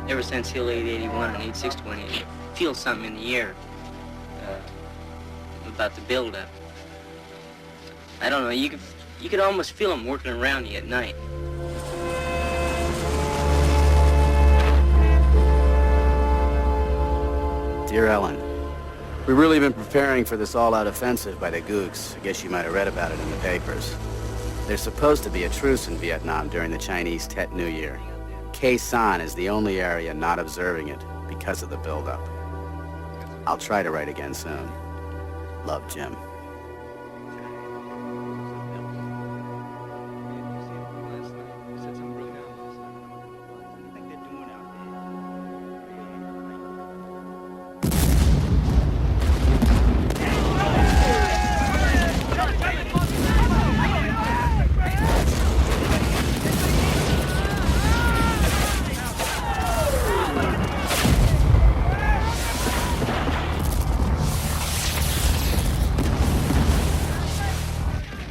Ever since Hill 881 and 861, you feel something in the air about the buildup. I don't know, you could almost feel them working around you at night. Dear Ellen, we've really been preparing for this all-out offensive by the Gooks. I guess you might have read about it in the papers. There's supposed to be a truce in Vietnam during the Chinese Tet New Year. Khe Sanh is the only area not observing it because of the buildup. I'll try to write again soon. Love, Jim.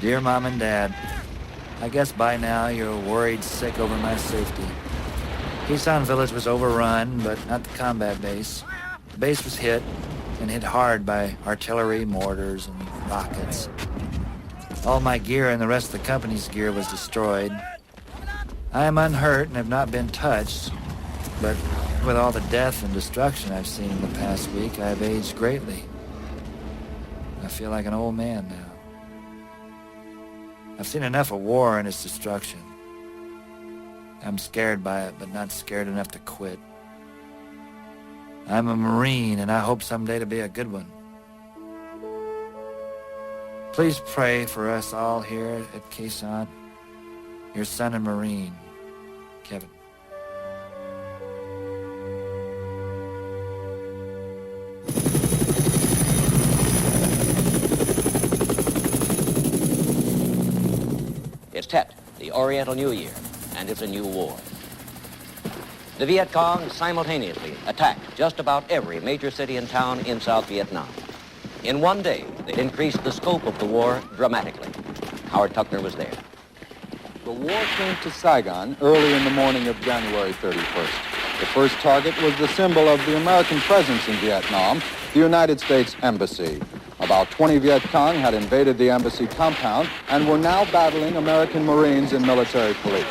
Dear Mom and Dad, I guess by now you're worried sick over my safety. Khe Sanh village was overrun, but not the combat base. The base was hit, and hit hard by artillery, mortars, and rockets. All my gear and the rest of the company's gear was destroyed. I am unhurt and have not been touched, but with all the death and destruction I've seen in the past week, I have aged greatly. I feel like an old man now. I've seen enough of war and its destruction. I'm scared by it, but not scared enough to quit. I'm a Marine, and I hope someday to be a good one. Please pray for us all here at Khe Sanh. Your son and Marine, Kevin. It's Tet, the Oriental New Year, and it's a new war. The Viet Cong simultaneously attacked just about every major city and town in South Vietnam. In one day, they increased the scope of the war dramatically. Howard Tuckner was there. The war came to Saigon early in the morning of January 31st. The first target was the symbol of the American presence in Vietnam, the United States Embassy. About 20 Viet Cong had invaded the embassy compound and were now battling American Marines and military police.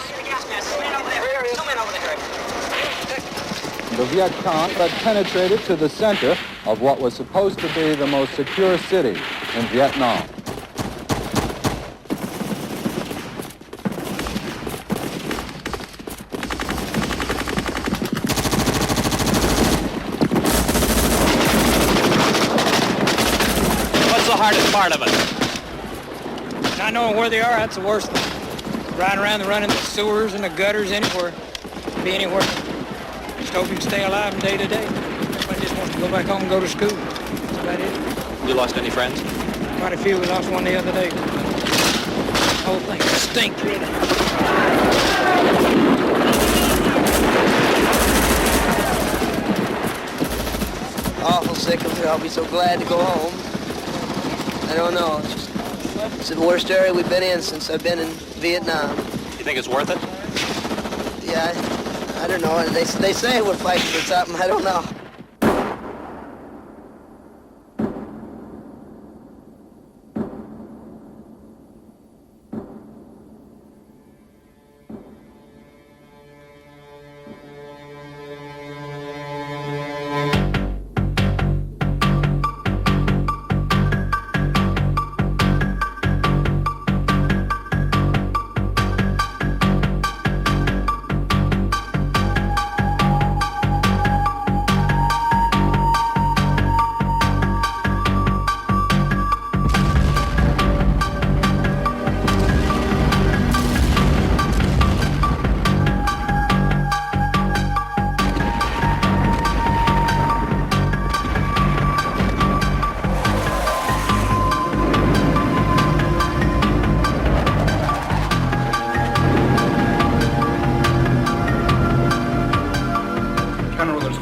The Viet Cong had penetrated to the center of what was supposed to be the most secure city in Vietnam. Hardest part of it. Not knowing where they are, that's the worst thing. Riding around, running the sewers and the gutters anywhere. Be anywhere. Just hope you can stay alive from day to day. Everybody just wants to go back home and go to school. That's about it. You lost any friends? Quite a few. We lost one the other day. The whole thing stinks, really. Awful sick of it. I'll be so glad to go home. I don't know. It's the worst area we've been in since I've been in Vietnam. You think it's worth it? Yeah, I don't know. They say we're fighting for something. I don't know.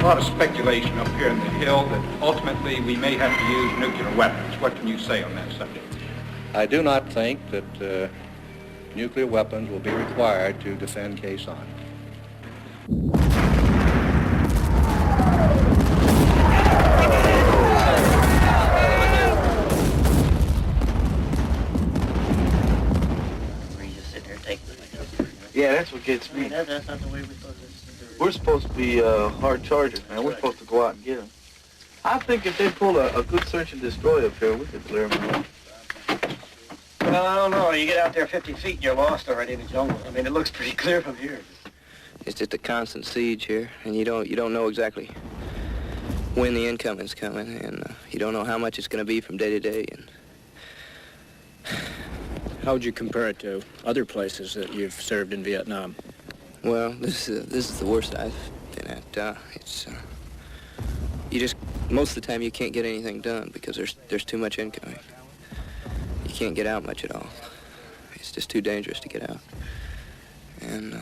A lot of speculation up here in the Hill that ultimately we may have to use nuclear weapons. What can you say on that subject? I do not think that nuclear weapons will be required to defend Khe Sanh. Yeah, that's what gets me. That's not the way we're supposed to do it. We're supposed to be hard chargers, man. We're supposed to go out and get them. I think if they pull a good search and destroy up here, we could clear them out. Well, I don't know. You get out there 50 feet and you're lost already in the jungle. I mean, it looks pretty clear from here. It's just a constant siege here, and you don't know exactly when the incoming's coming, and you don't know how much it's going to be from day to day. And How would you compare it to other places that you've served in Vietnam? well, this is the worst I've been at. It's you just most of the time you can't get anything done because there's too much incoming. You can't get out much at all. It's just too dangerous to get out, and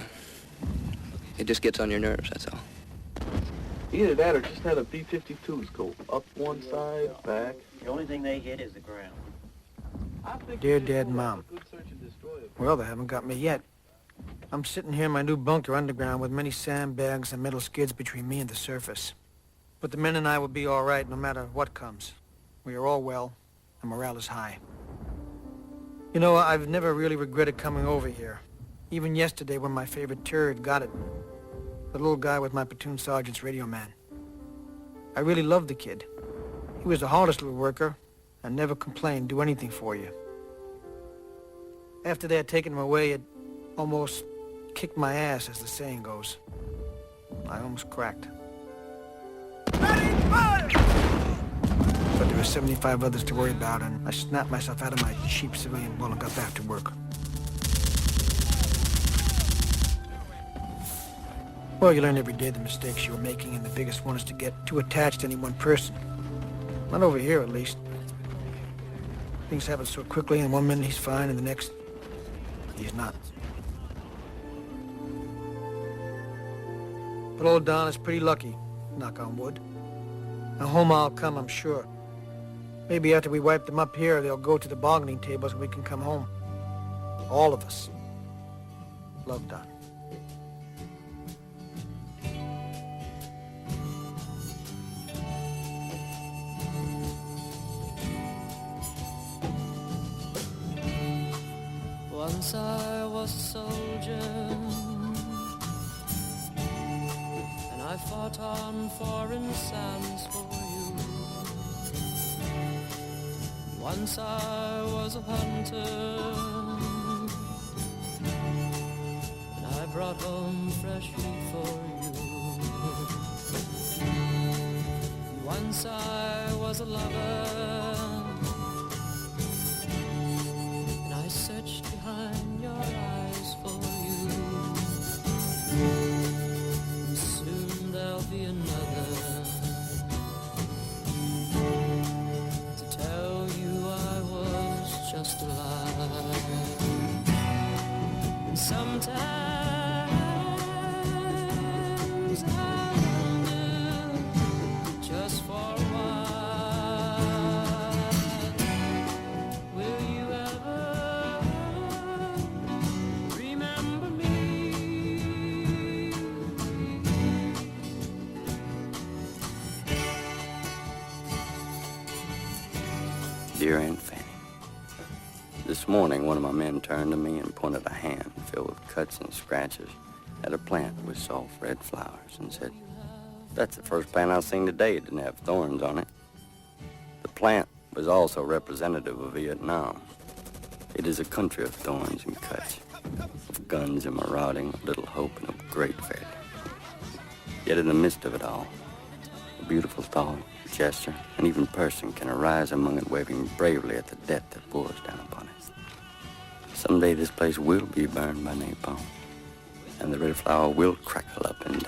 it just gets on your nerves. That's all. Either that or just have a B-52s go up one side, back. The only thing they hit is the ground. Dear Dad and Mom. Well, they haven't got me yet. I'm sitting here in my new bunker underground with many sandbags and metal skids between me and the surface. But the men and I will be all right no matter what comes. We are all well, and morale is high. You know, I've never really regretted coming over here. Even yesterday when my favorite turd got it. The little guy with my platoon sergeant's radio man. I really loved the kid. He was the hardest little worker and never complained, do anything for you. After they had taken him away, it almost kicked my ass, as the saying goes. I almost cracked. But there were 75 others to worry about, and I snapped myself out of my cheap civilian bull and got back to work. Well, you learn every day the mistakes you were making, and the biggest one is to get too attached to any one person. Not over here, at least. Things happen so quickly, and one minute he's fine, and the next, he's not. But old Don is pretty lucky, knock on wood. Now home I'll come, I'm sure. Maybe after we wipe them up here, they'll go to the bargaining tables and we can come home. All of us. Love, Don. Once I was a soldier, and I fought on foreign sands for you. Once I was a hunter, and I brought home fresh meat for you. Once I was a lover, I searched behind your eyes for you. And soon there'll be another to tell you I was just alive. And sometimes I wonder, just for a while, will you ever remember me? Dear Aunt Fanny, this morning one of my men turned to me and pointed a hand filled with cuts and scratches at a plant with soft red flowers and said, "That's the first plant I've seen today that didn't have thorns on it." The plant was also representative of Vietnam. It is a country of thorns and cuts, of guns and marauding, of little hope and of great failure. Yet in the midst of it all, a beautiful thought, gesture, and even person can arise among it, waving bravely at the death that pours down upon it. Someday this place will be burned by napalm, and the red flower will crackle up and